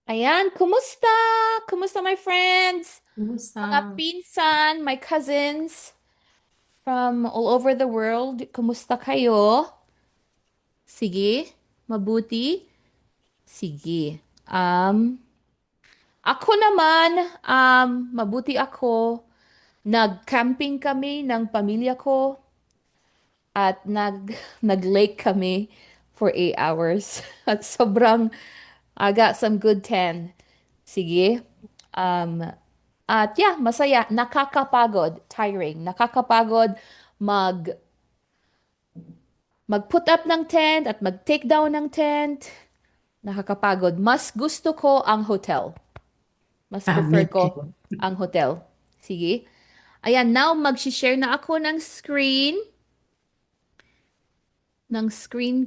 Ayan, kumusta? Kumusta my friends? Kumusta? Mga pinsan, my cousins from all over the world. Kumusta kayo? Sige, mabuti. Sige. Ako naman, mabuti ako. Nag-camping kami ng pamilya ko at nag-lake kami for 8 hours. At sobrang, I got some good tan. Sige. Um, at yeah, masaya. Nakakapagod. Tiring. Nakakapagod mag mag-put up ng tent at mag-take down ng tent. Nakakapagod. Mas gusto ko ang hotel. Mas Me prefer ko too. ang hotel. Sige. Ayan, now mag-share na ako ng screen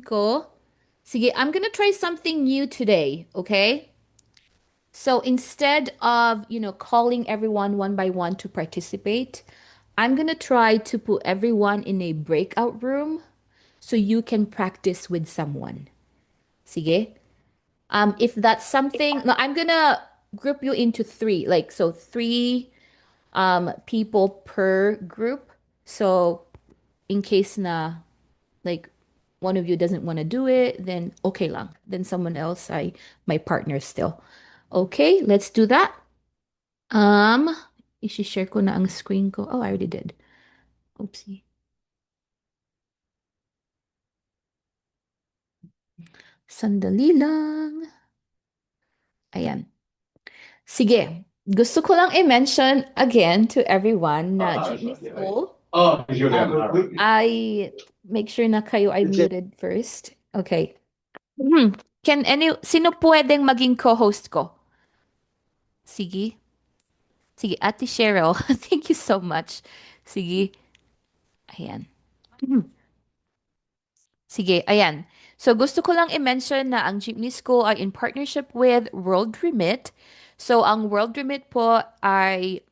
ko. Sige, I'm gonna try something new today, okay? So instead of, calling everyone one by one to participate, I'm gonna try to put everyone in a breakout room so you can practice with someone. Sige? If that's something, no, I'm gonna group you into three, like so three people per group. So in case na like one of you doesn't want to do it, then okay lang. Then someone else, my partner still. Okay, let's do that. Um, i-share ko na ang screen ko. Oh, I already did. Oopsie. Sandali lang. Ayan. Sige. Gusto ko lang i-mention again to everyone na Jeepney School. I make sure na kayo ay muted first. Okay. Hmm. Sino pwedeng maging co-host ko? Sige. Sige, Ate Cheryl. Thank you so much. Sige. Ayan. Sige, ayan. So gusto ko lang i-mention na ang Jeepney School ay in partnership with World Remit. So ang World Remit po ay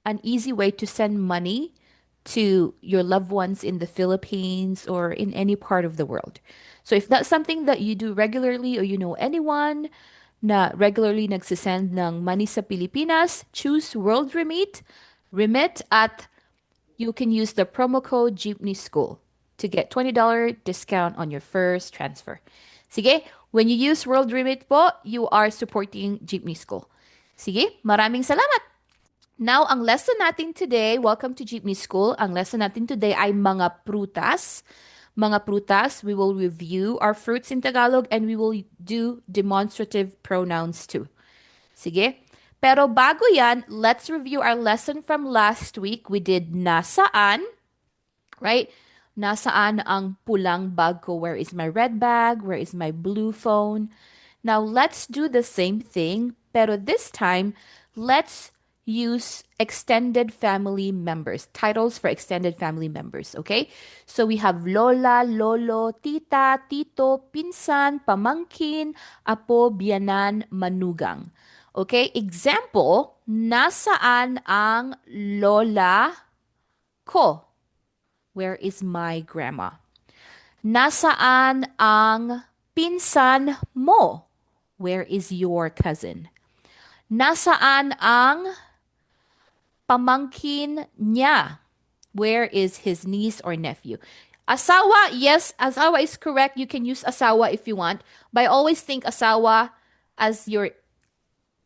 an easy way to send money to your loved ones in the Philippines or in any part of the world. So if that's something that you do regularly or you know anyone na regularly nagsisend ng money sa Pilipinas, choose World Remit. Remit at you can use the promo code Jeepney School to get $20 discount on your first transfer. Sige, when you use World Remit po, you are supporting Jeepney School. Sige, maraming salamat! Now, ang lesson natin today, welcome to Jeepney School. Ang lesson natin today ay mga prutas. Mga prutas, we will review our fruits in Tagalog and we will do demonstrative pronouns too. Sige? Pero bago yan, let's review our lesson from last week. We did nasaan, right? Nasaan ang pulang bag ko? Where is my red bag? Where is my blue phone? Now let's do the same thing, pero this time, let's use extended family members, titles for extended family members, okay? So we have lola, lolo, tita, tito, pinsan, pamangkin, apo, biyanan, manugang. Okay, example, nasaan ang lola ko? Where is my grandma? Nasaan ang pinsan mo? Where is your cousin? Nasaan ang pamangkin niya? Where is his niece or nephew? Asawa, yes, asawa is correct. You can use asawa if you want, but I always think asawa as your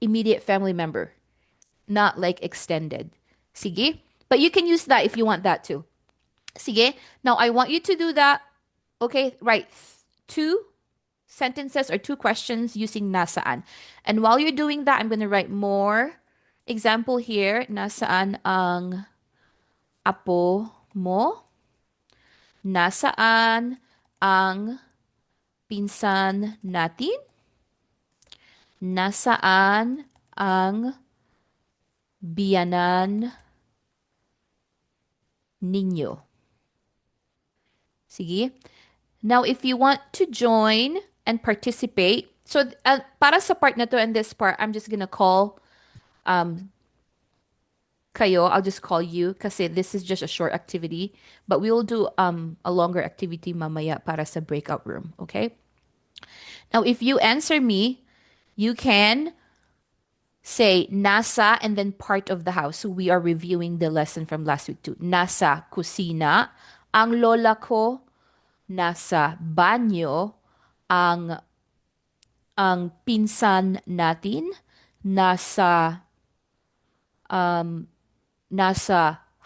immediate family member, not like extended. Sige? But you can use that if you want that too. Sige? Now I want you to do that. Okay, right. Two sentences or two questions using nasaan. And while you're doing that, I'm going to write more example here. Nasaan ang apo mo? Nasaan ang pinsan natin? Nasaan ang biyanan ninyo? Sige. Now, if you want to join and participate, so para sa part na to and this part, I'm just gonna call um, kayo. I'll just call you kasi this is just a short activity. But we will do a longer activity mamaya para sa breakout room. Okay? Now, if you answer me, you can say nasa and then part of the house. So we are reviewing the lesson from last week too. Nasa kusina. Ang lola ko nasa banyo. Ang pinsan natin nasa nasa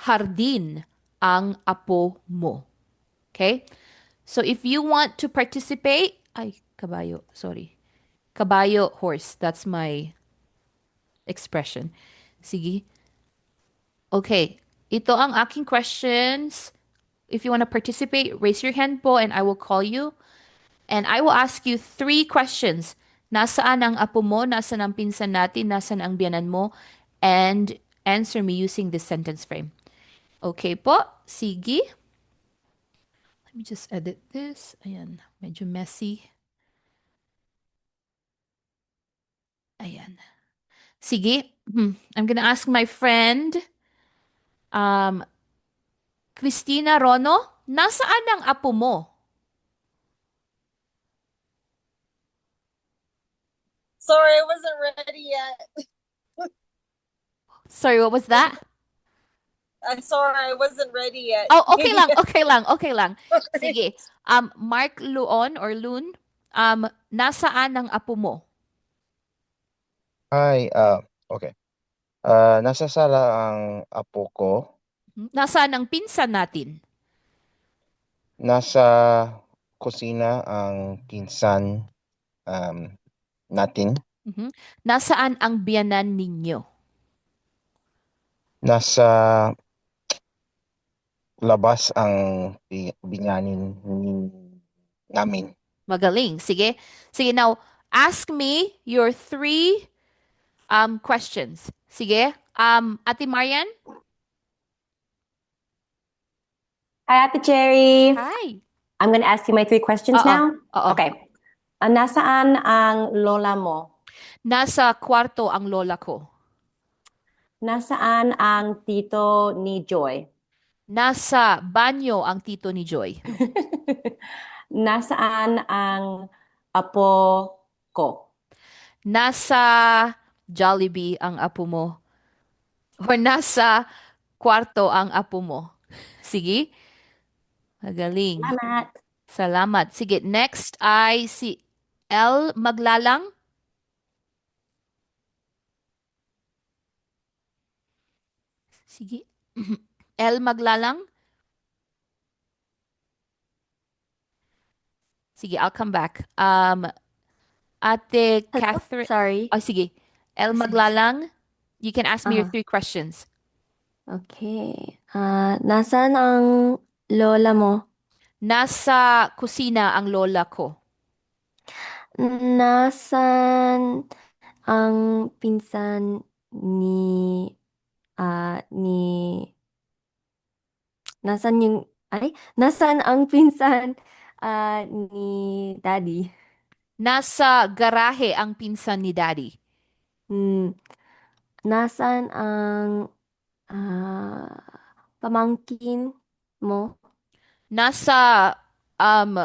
hardin ang apo mo. Okay? So if you want to participate, ay, kabayo, sorry. Kabayo, horse. That's my expression. Sige. Okay. Ito ang aking questions. If you want to participate, raise your hand po and I will call you. And I will ask you three questions. Nasaan ang apo mo? Nasaan ang pinsan natin? Nasaan ang biyanan mo? And answer me using this sentence frame. Okay po? Sige. Let me just edit this. Ayan. Medyo messy. Ayan. Sige. I'm gonna ask my friend, um, Christina Rono, nasaan ang apo mo? Sorry, I wasn't ready yet. Sorry, what was that? I'm sorry, I wasn't ready yet. Oh, okay lang, okay lang, okay lang. Sige. Mark Luon or Loon, nasaan ang apo mo? Hi, okay. Nasa sala ang apo ko. Nasaan ang pinsan natin? Nasa kusina ang pinsan natin. Mhm. Nasaan ang biyanan ninyo? Nasa labas ang binyanin namin. Magaling. Sige. Sige, now, ask me your three questions. Sige. Ate Marian? Hi, Ate Cherry. Hi. I'm going to ask you my three questions Oo. now. Oo. Okay. Nasaan ang lola mo? Nasa kwarto ang lola ko. Nasaan ang tito ni Joy? Nasa banyo ang tito ni Joy. Nasaan ang apo ko? Nasa Jollibee ang apo mo. Or nasa kwarto ang apo mo. Sige. Magaling. Salamat. Salamat. Sige, next ay si L. Maglalang. Sige. L. Maglalang. Sige, I'll come back. Ate Hello? Catherine. Sorry. Oh, sige. L. Sige. Maglalang. You can ask me your Aha. three questions. Okay. Nasaan ang lola mo? Nasa kusina ang lola ko. Nasaan ang pinsan ni nasaan yung nasaan ang pinsan ni Daddy? Nasa garahe ang pinsan ni Daddy. Hmm, nasaan ang ah, pamangkin mo? Nasa um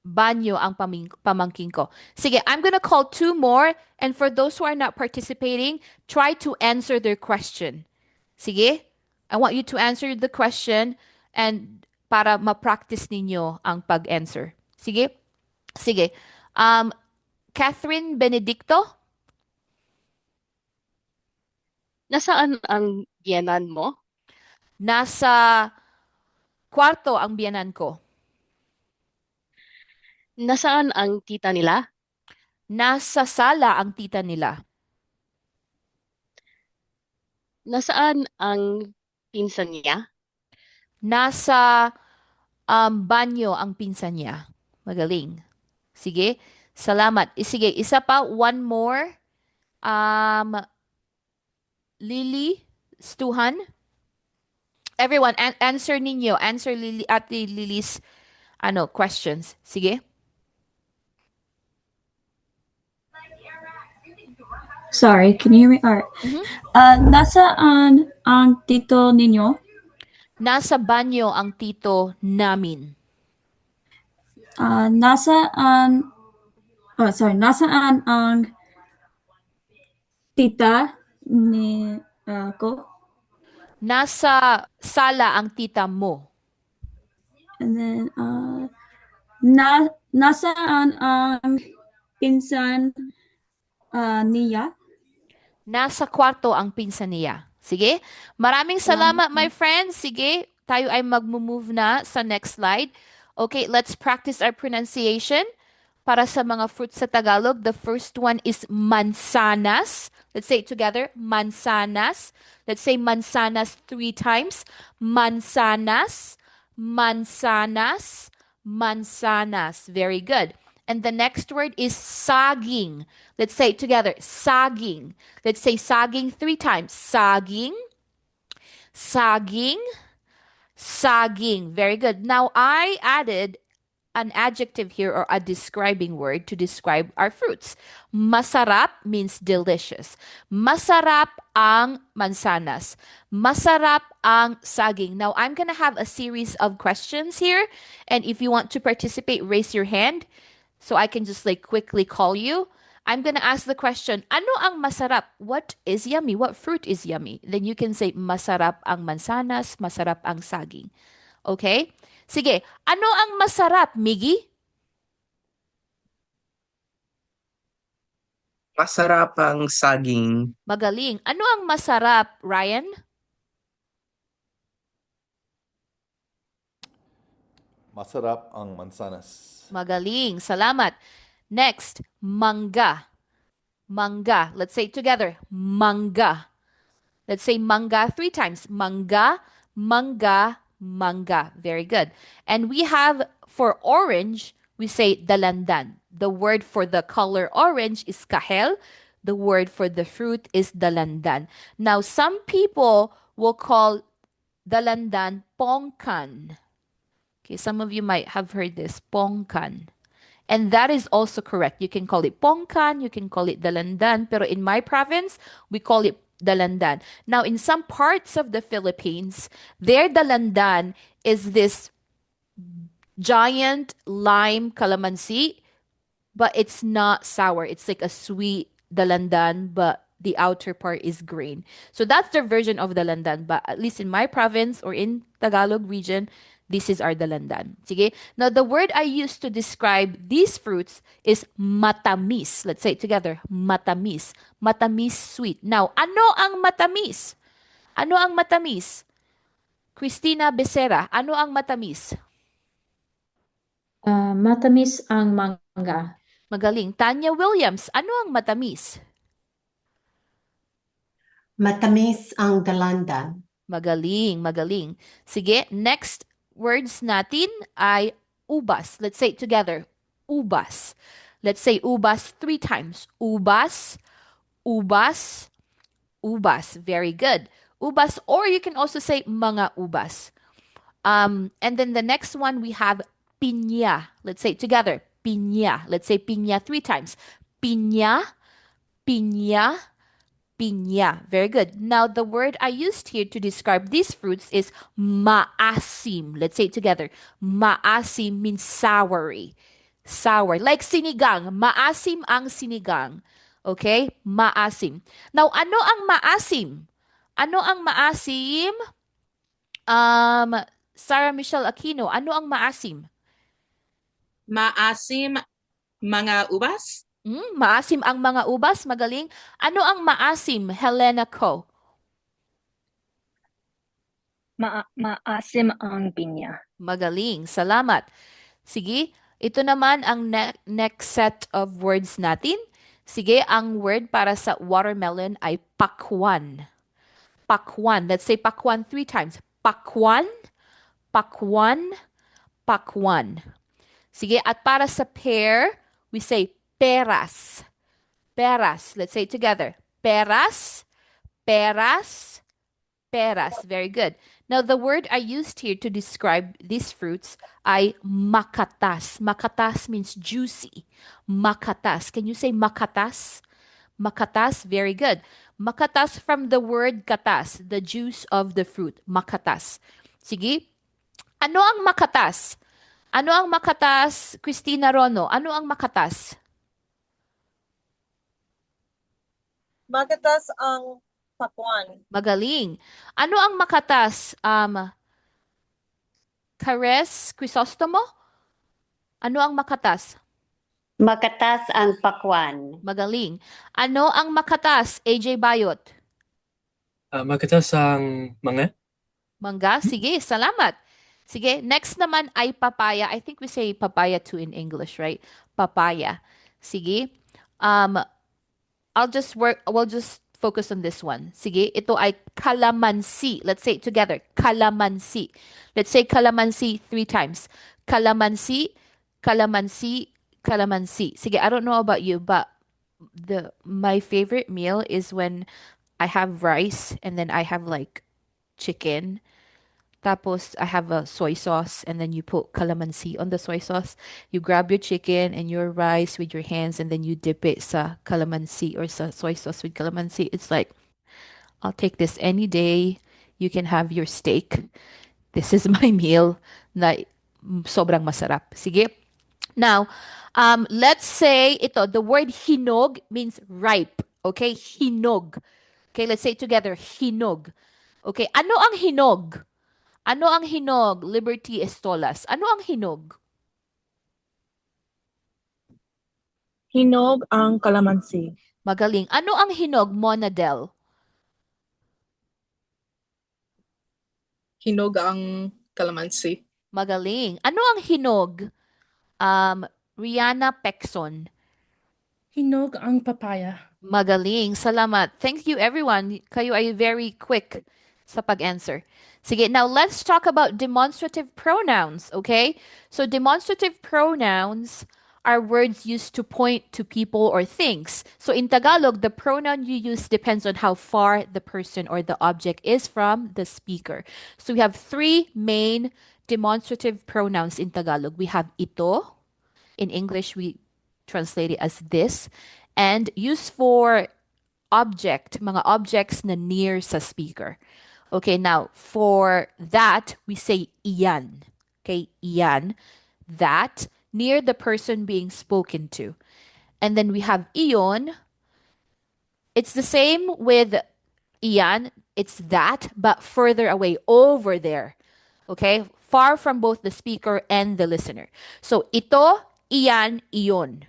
banyo ang pamangkin ko. Sige, I'm gonna call two more, and for those who are not participating, try to answer their question. Sige? I want you to answer the question and para ma-practice ninyo ang pag-answer. Sige? Sige. Catherine Benedicto, Nasaan ang biyenan mo? nasa kwarto ang biyanan ko. Nasaan ang tita nila? Nasa sala ang tita nila. Nasaan ang pinsan niya? Nasa banyo ang pinsan niya. Magaling. Sige. Salamat. Sige, isa pa. One more. Lily Stuhan. Everyone, answer ninyo. Answer Lily, Ate Lily's questions. Sige. Sorry, can you hear me? All right. Mhm. Nasaan ang tito ninyo? Nasa banyo ang tito namin. nasaan ang tita ni ko? Nasa sala ang tita mo. And then, nasaan ang pinsan niya? Nasa kwarto ang pinsan niya. Sige? Maraming salamat, my friends. Sige, tayo ay magmo-move na sa next slide. Okay, let's practice our pronunciation. Para sa mga fruits sa Tagalog, the first one is mansanas. Let's say it together, mansanas. Let's say mansanas 3 times. Mansanas, mansanas, mansanas. Very good. And the next word is saging. Let's say it together, saging. Let's say saging 3 times. Saging, saging, saging. Very good. Now, I added an adjective here or a describing word to describe our fruits. Masarap means delicious. Masarap ang mansanas. Masarap ang saging. Now, I'm going to have a series of questions here. And if you want to participate, raise your hand so I can just like quickly call you. I'm going to ask the question, ano ang masarap? What is yummy? What fruit is yummy? Then you can say, masarap ang mansanas, masarap ang saging. Okay? Sige, ano ang masarap, Miggy? Masarap ang saging. Magaling. Ano ang masarap, Ryan? Masarap ang mansanas. Magaling. Salamat. Next, mangga. Mangga. Let's say it together. Mangga. Let's say mangga 3 times. Mangga, mangga, mangga. Very good. And we have for orange, we say dalandan. The word for the color orange is kahel. The word for the fruit is dalandan. Now, some people will call dalandan pongkan. Okay, some of you might have heard this, pongkan. And that is also correct. You can call it pongkan, you can call it dalandan, pero in my province, we call it dalandan. Now, in some parts of the Philippines, their dalandan is this giant lime calamansi, but it's not sour. It's like a sweet dalandan, but the outer part is green. So that's their version of dalandan. But at least in my province or in Tagalog region, this is our dalandan. Sige? Now, the word I used to describe these fruits is matamis. Let's say it together. Matamis. Matamis sweet. Now, ano ang matamis? Ano ang matamis? Christina Becerra, ano ang matamis? Matamis ang mangga. Magaling. Tanya Williams, ano ang matamis? Matamis ang dalandan. Magaling, magaling. Sige, next words natin ay ubas. Let's say it together. Ubas. Let's say ubas 3 times. Ubas, ubas, ubas. Very good. Ubas, or you can also say mga ubas. And then the next one we have piña. Let's say it together. Piña. Let's say piña 3 times. Piña, piña, piña. Very good. Now, the word I used here to describe these fruits is maasim. Let's say it together. Maasim means soury. Sour. Like sinigang. Maasim ang sinigang. Okay? Maasim. Now, ano ang maasim? Ano ang maasim? Sarah Michelle Aquino, ano ang maasim? Maasim mga ubas? Maasim ang mga ubas, magaling. Ano ang maasim, Helena Co? Maasim ang pinya. Magaling, salamat. Sige, ito naman ang next set of words natin. Sige, ang word para sa watermelon ay pakwan. Pakwan. Let's say pakwan 3 times. Pakwan, pakwan, pakwan. Sige, at para sa pear, we say peras. Peras. Let's say it together. Peras, peras, peras. Very good. Now, the word I used here to describe these fruits ay makatas. Makatas means juicy. Makatas. Can you say makatas? Makatas. Very good. Makatas from the word katas, the juice of the fruit. Makatas. Sige. Ano ang makatas? Ano ang makatas, Christina Rono? Ano ang makatas? Magatas ang pakwan. Magaling. Ano ang makatas? Cares Crisostomo? Ano ang makatas? Makatas ang pakwan. Magaling. Ano ang makatas, AJ Bayot? Makatas ang manga. Mangga? Sige, salamat. Sige, next naman ay papaya. I think we say papaya too in English, right? Papaya. Sige. We'll just focus on this one. Sige, ito ay calamansi. Let's say it together. Calamansi. Let's say calamansi 3 times. Calamansi, calamansi, calamansi. Sige, I don't know about you, but my favorite meal is when I have rice and then I have like chicken. Tapos I have a soy sauce and then you put calamansi on the soy sauce. You grab your chicken and your rice with your hands and then you dip it sa calamansi or sa soy sauce with calamansi. It's like, I'll take this any day. You can have your steak. This is my meal na sobrang masarap. Sige. Now, let's say ito, the word hinog means ripe. Okay? Hinog. Okay, let's say it together. Hinog. Okay, ano ang hinog? Ano ang hinog? Liberty Estolas. Ano ang hinog? Hinog ang kalamansi. Magaling. Ano ang hinog, Monadel? Hinog ang kalamansi. Magaling. Ano ang hinog? Rihanna Pexon. Hinog ang papaya. Magaling. Salamat. Thank you, everyone. Kayo ay very quick sa pag-answer. Sige, now let's talk about demonstrative pronouns, okay? So demonstrative pronouns are words used to point to people or things. So in Tagalog, the pronoun you use depends on how far the person or the object is from the speaker. So we have 3 main demonstrative pronouns in Tagalog. We have ito. In English, we translate it as this. And used for object, mga objects na near sa speaker. Okay, now for that, we say iyan. Okay, iyan. That, near the person being spoken to. And then we have iyon. It's the same with iyan. It's that, but further away, over there. Okay, far from both the speaker and the listener. So, ito, iyan, iyon.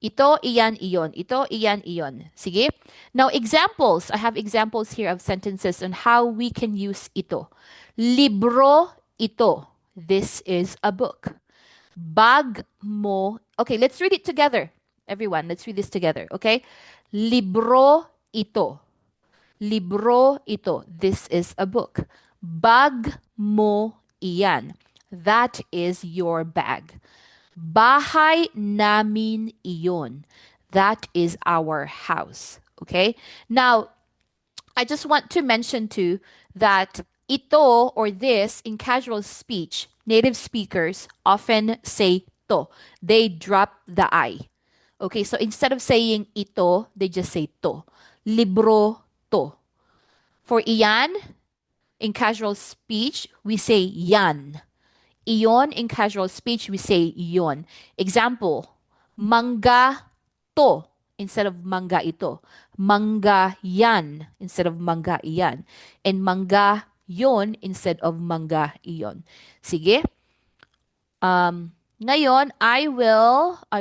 Ito, iyan, iyon. Ito, iyan, iyon. Sige? Now, examples. I have examples here of sentences on how we can use ito. Libro ito. This is a book. Bag mo. Okay, let's read it together. Everyone, let's read this together. Okay? Libro ito. Libro ito. This is a book. Bag mo iyan. That is your bag. Bahay namin iyon. That is our house. Okay? Now, I just want to mention too that ito or this in casual speech, native speakers often say to. They drop the I. Okay, so instead of saying ito, they just say to. Libro to. For iyan, in casual speech, we say yan. Iyon, in casual speech, we say iyon. Example, mangga to instead of mangga ito. Mangga yan instead of mangga iyan. And mangga yon instead of mangga iyon. Sige? Ngayon, I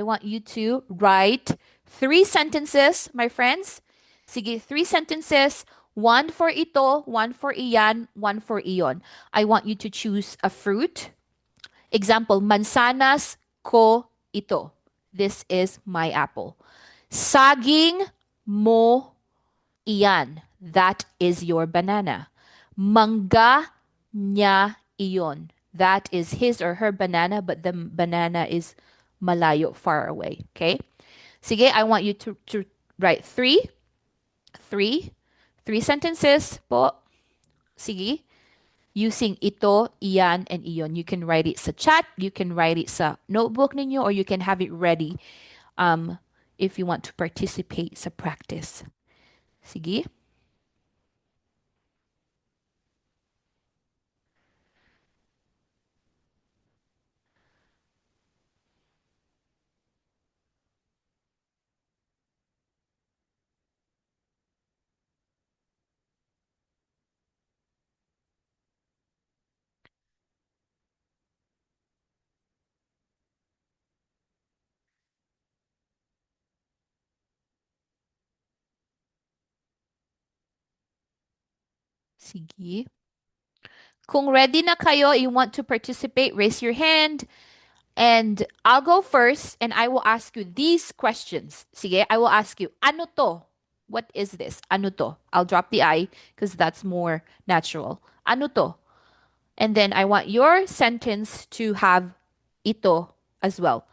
want you to write 3 sentences, my friends. Sige, 3 sentences. 1 for ito, 1 for iyan, 1 for iyon. I want you to choose a fruit. Example, mansanas ko ito. This is my apple. Saging mo iyan. That is your banana. Mangga niya iyon. That is his or her banana, but the banana is malayo, far away. Okay? Sige, I want you to write 3 sentences po. Sige. Using ito, iyan, and iyon. You can write it sa chat, you can write it sa notebook ninyo, or you can have it ready if you want to participate sa practice. Sige. Sige. Kung ready na kayo, you want to participate, raise your hand. And I'll go first and I will ask you these questions. Sige, I will ask you, ano to? What is this? Ano to? I'll drop the I because that's more natural. Ano to? And then I want your sentence to have ito as well.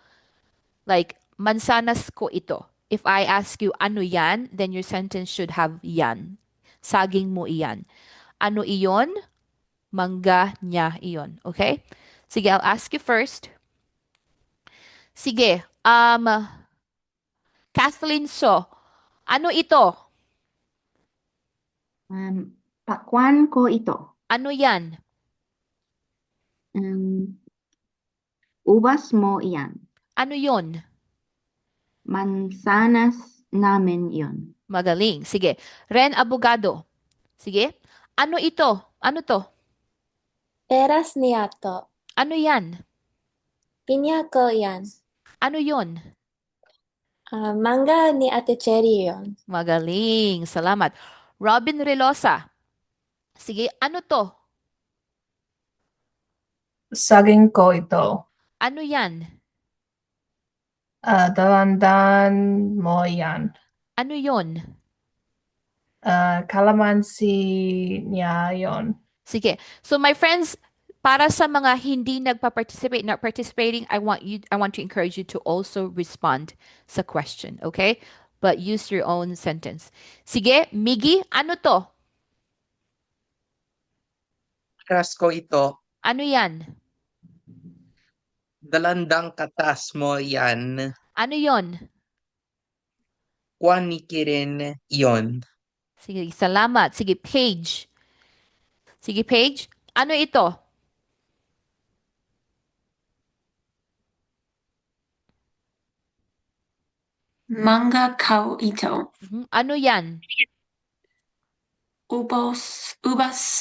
Like, mansanas ko ito. If I ask you, ano yan? Then your sentence should have yan. Saging mo iyan. Ano iyon? Mangga niya iyon. Okay? Sige, I'll ask you first. Sige, Kathleen So, ano ito? Pakwan ko ito. Ano yan? Ubas mo iyan. Ano yon? Mansanas namin yon. Magaling. Sige. Ren Abogado. Sige. Ano ito? Ano to? Peras niya to. Ano yan? Pinya ko yan. Ano yon? Mangga ni Ate Cherry yon. Magaling. Salamat. Robin Relosa. Sige. Ano to? Saging ko ito. Ano yan? Dalandan mo yan. Ano yon? Calamansi niya yon. Sige. So my friends, para sa mga hindi nagpa-participate, not participating, I want to encourage you to also respond sa question, okay? But use your own sentence. Sige, Miggy, ano to? Oras ko ito. Ano yan? Dalandang katas mo yan. Ano yon? Kwanikirin yon. Sige, salamat. Sige, Paige. Sige, Paige. Ano ito? Manga kao ito. Ano yan? Ubas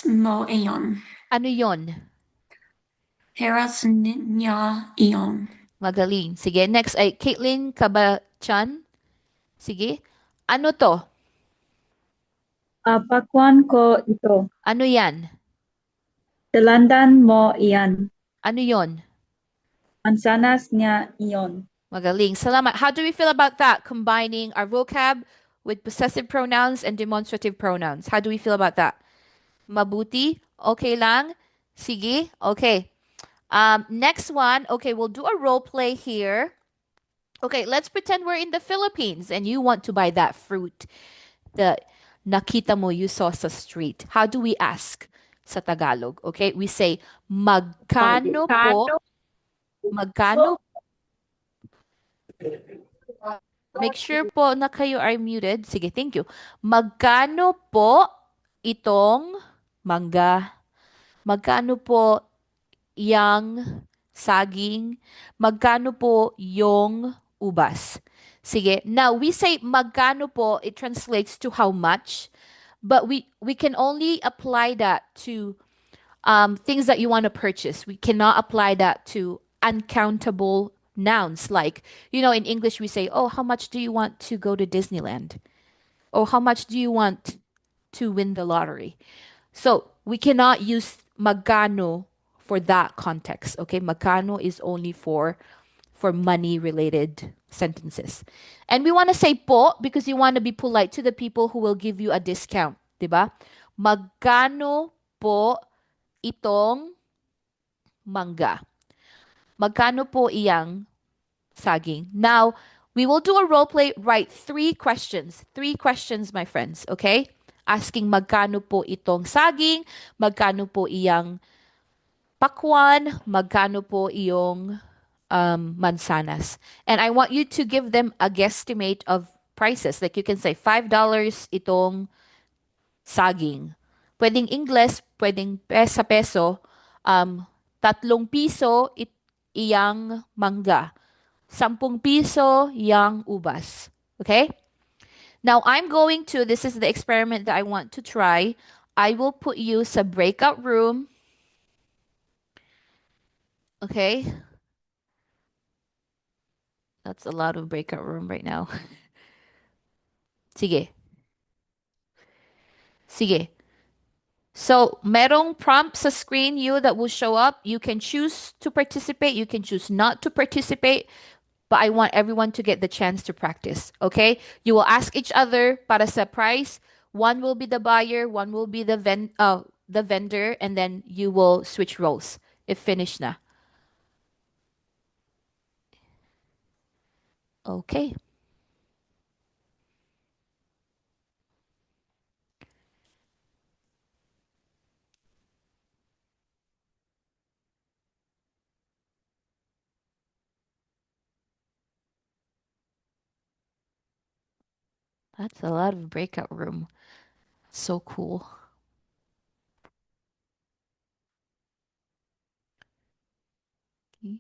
mo iyon. Ano yon? Peras niya iyon. Magaling. Sige, next ay Caitlin Kabachan. Sige. Ano to? Pakwan ko ito. Ano yan? Dalandan mo iyan. Ano yon? Mansanas niya iyon. Magaling. Salamat. How do we feel about that? Combining our vocab with possessive pronouns and demonstrative pronouns. How do we feel about that? Mabuti? Okay lang? Sige? Okay. Next one. Okay, we'll do a role play here. Okay, let's pretend we're in the Philippines and you want to buy that fruit that nakita mo, you saw sa street. How do we ask sa Tagalog? Okay, we say, magkano po? Magkano? Make sure po na kayo are muted. Sige, thank you. Magkano po itong mangga? Magkano po yang saging? Magkano po yung ubas? Sige. Now, we say magkano po, it translates to how much, but we can only apply that to things that you want to purchase. We cannot apply that to uncountable nouns. Like, in English we say, oh, how much do you want to go to Disneyland? Or how much do you want to win the lottery? So, we cannot use magkano for that context, okay? Magkano is only for money-related sentences. And we want to say po because you want to be polite to the people who will give you a discount, diba? Magkano po itong mangga? Magkano po iyang saging? Now, we will do a role play. Write 3 questions. 3 questions, my friends, okay? Asking magkano po itong saging, magkano po iyang pakwan, magkano po iyong mansanas. And I want you to give them a guesstimate of prices. Like you can say $5 itong saging. Pwedeng Ingles, pwedeng sa peso, 3 piso iyang mangga. 10 piso yang ubas. Okay? Now, this is the experiment that I want to try. I will put you sa breakout room. Okay? That's a lot of breakout room right now. Sige. Sige. So, merong prompt sa screen you that will show up. You can choose to participate, you can choose not to participate, but I want everyone to get the chance to practice, okay? You will ask each other para sa price. One will be the buyer, one will be the vendor, and then you will switch roles if finished na. Okay. That's a lot of breakout room. So cool. Okay.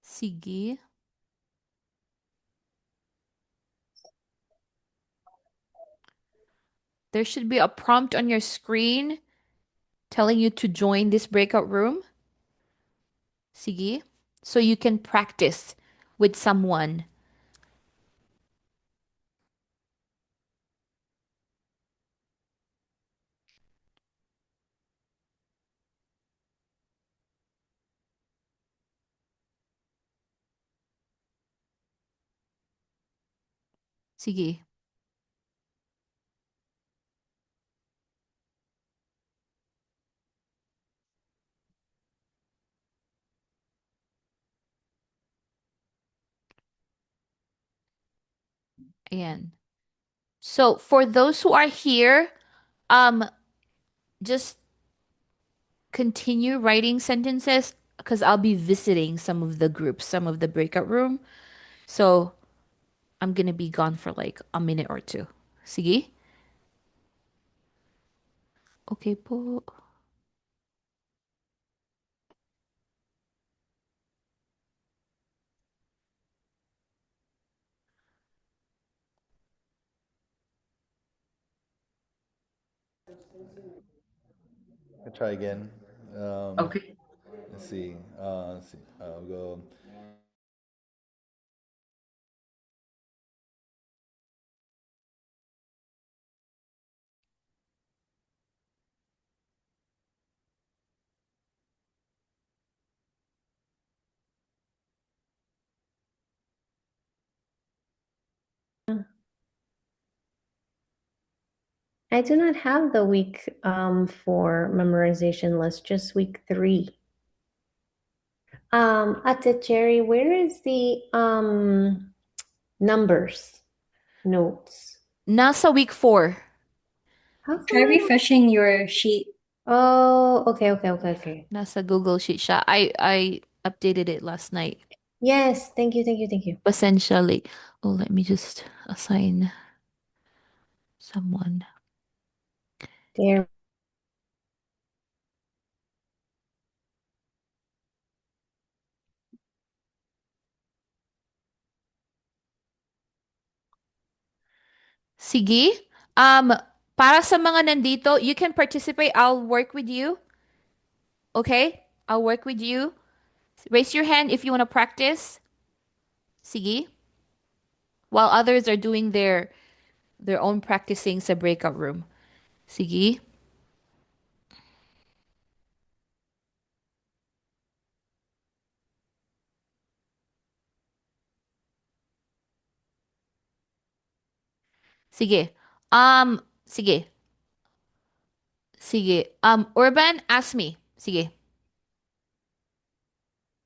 Sige. There should be a prompt on your screen telling you to join this breakout room. Sige. So you can practice with someone. Sige. Ayan. So for those who are here, just continue writing sentences because I'll be visiting some of the groups, some of the breakout room. So I'm gonna be gone for like a minute or two. Sige? Okay po. I'll try again. Okay. Let's see. I'll go. I do not have the week for memorization list, just week 3. Ate Cherry, where is the numbers notes? Nasa week 4. How Try come I don't- refreshing your sheet. Oh, okay. Nasa Google Sheet siya. I updated it last night. Yes, thank you. Essentially. Oh, let me just assign someone. There. Sige. Para sa mga nandito, you can participate. I'll work with you. Okay? I'll work with you. Raise your hand if you want to practice. Sige. While others are doing their own practicing sa breakout room. Sige. Sige. Sige. Sige. Urban, ask me. Sige.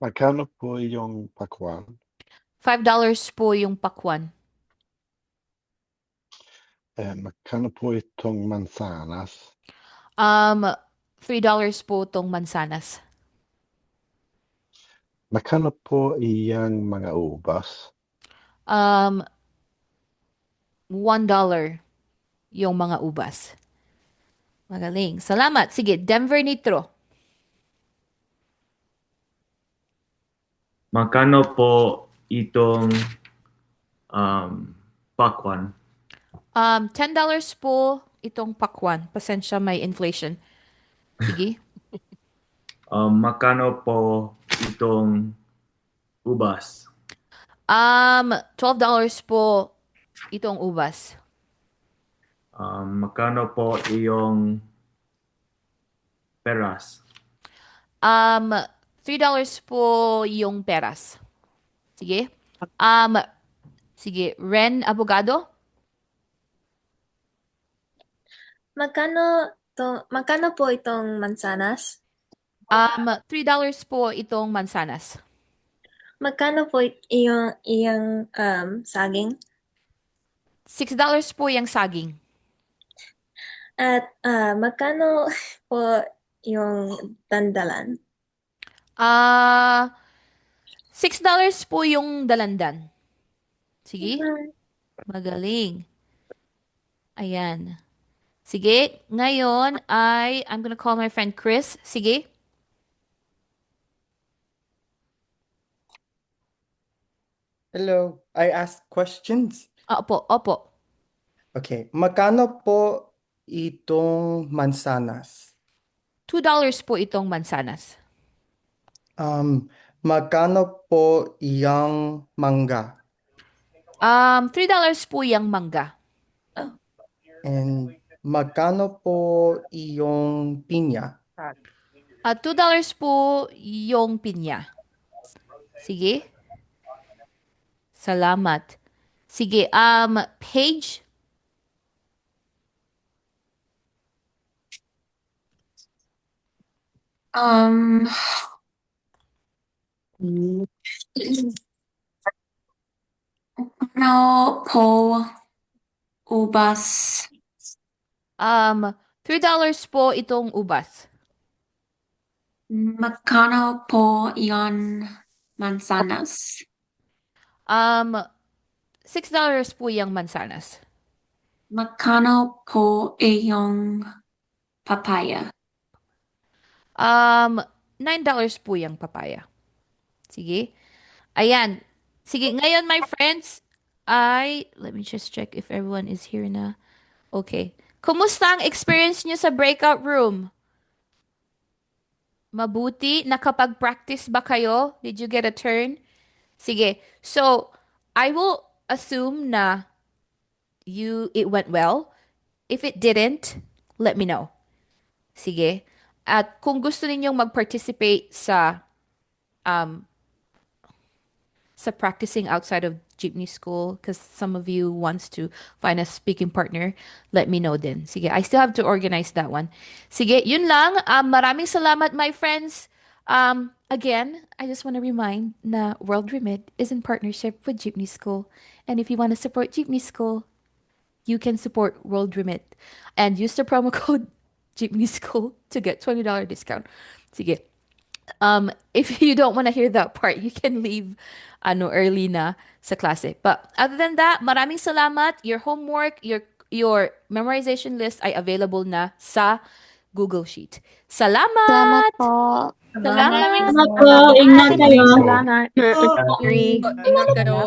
Magkano po yung pakwan? $5 po yung pakwan. Magkano po itong mansanas? $3 po tong mansanas. Magkano po iyang mga ubas? $1 yung mga ubas. Magaling. Salamat. Sige, Denver Nitro. Magkano po itong pakwan? $10 po itong pakwan. Pasensya, may inflation. Sige. Magkano po itong ubas? $12 po itong ubas. Magkano po iyong peras? $3 po yung peras. Sige. Sige, Ren Abogado. Magkano po itong mansanas? $3 po itong mansanas. Magkano po iyang saging? $6 po yung saging. At magkano po yung dandalan? $6 po yung dalandan. Sige. Magaling. Ayan. Sige. Ngayon I'm gonna call my friend Chris. Sige. Hello, I ask questions. Opo, opo. Okay, magkano po itong mansanas? $2 po itong mansanas. Magkano po iyang mangga? $3 po yung mangga. And magkano po iyong pinya? $2 po yung pinya. Sige. Salamat. Sige, Paige. Ano po ubas? $3 po itong ubas. Magkano po iyon mansanas? $6 po yung mansanas. Magkano po iyong papaya? $9 po yung papaya. Sige. Ayan. Sige, ngayon my friends, let me just check if everyone is here na. Okay. Kumusta ang experience niyo sa breakout room? Mabuti? Nakapag-practice ba kayo? Did you get a turn? Sige. So, I will assume na it went well. If it didn't, let me know. Sige. At kung gusto ninyong mag-participate sa practicing outside of Jeepney School, because some of you wants to find a speaking partner, let me know din. Sige, I still have to organize that one. Sige, yun lang. Maraming salamat, my friends. Again, I just want to remind na World Remit is in partnership with Jeepney School. And if you want to support Jeepney School, you can support World Remit and use the promo code Jeepney School to get $20 discount. Sige. If you don't want to hear that part, you can leave early na sa klase. But other than that, maraming salamat. Your homework, your memorization list ay available na sa Google Sheet. Salamat! Salamat po. Salamat! Salamat po. Ingat kayo. Salamat. Ingat kayo.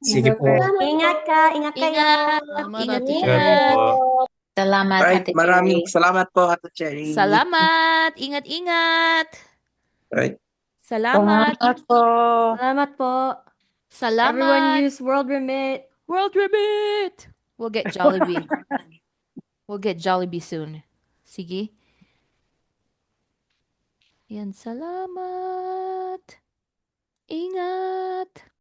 Sige po. Ingat ka, ingat kayo. Ingat, Ingat ingat. po. Salamat, Right, Ate maraming Cherry. salamat po, Ate Cherry. Salamat! Ingat, ingat! Right. Salamat! po. Salamat po. Salamat! Everyone use World Remit. World Remit! We'll get Jollibee. We'll get Jollibee soon. Sige. Yan, salamat. Ingat.